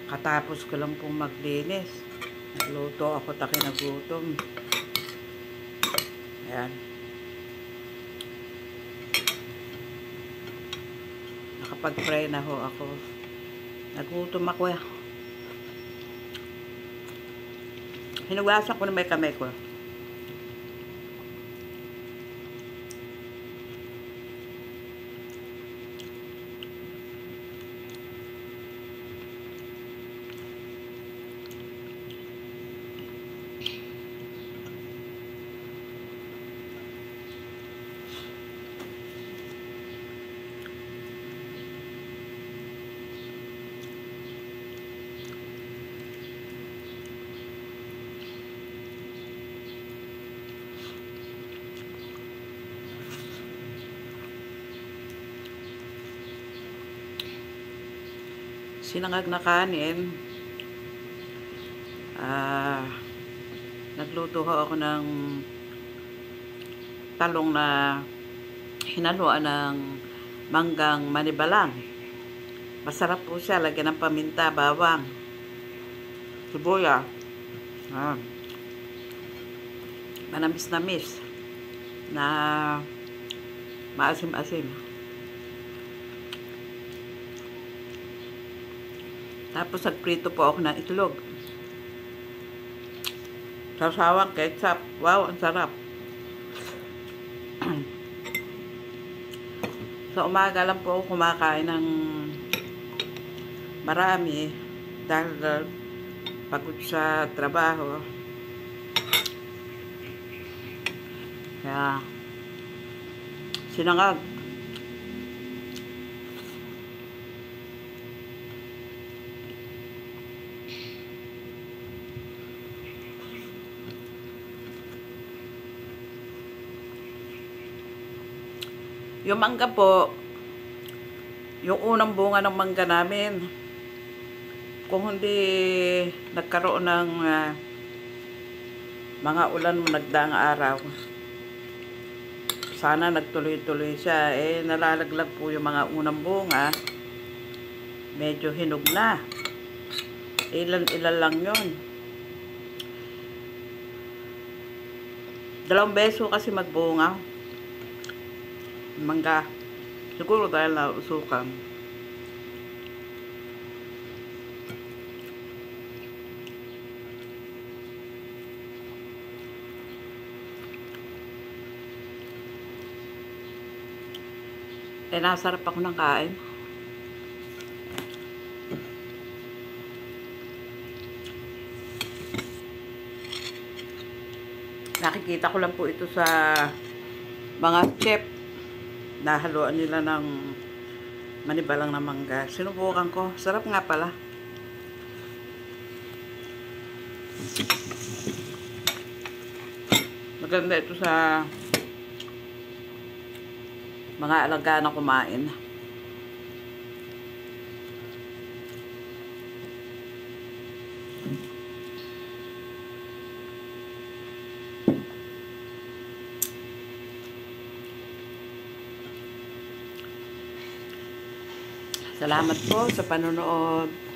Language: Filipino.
Katapos ko lang pong maglinis. Nagluto ako, taki nagutom. Ayan. Nakapag-fry na ho ako. Nagutom ako. Hinugasan ko na may kamay ko. Sinangag na kanin. Nagluto ho ako ng talong na hinaluan ng manggang manibalang. Masarap po siya. Lagyan ng paminta, bawang, sibuya. Manamis-namis na maasim-asim. Tapos nagprito po ako ng itlog. Sawsawang ketchup. Wow, ang sarap. Sa umaga lang po ako kumakain ng marami dahil pagod sa trabaho. Kaya sinangag. Yung mangga po, yung unang bunga ng mangga namin, kung hindi nagkaroon ng mga ulan mo nagdaang araw, sana nagtuloy-tuloy siya. Nalalaglag po yung mga unang bunga, medyo hinog na. Ilan-ilan lang yun. 2 beso kasi magbunga mangga. Siguro dahil nausukan. Nasarap ako ng kain. Nakikita ko lang po ito sa mga chef. Nahaluan nila ng manibalang na mangga. Sinubukan ko. Sarap nga pala. Maganda ito sa mga alaga na kumain. Salamat po sa panonood.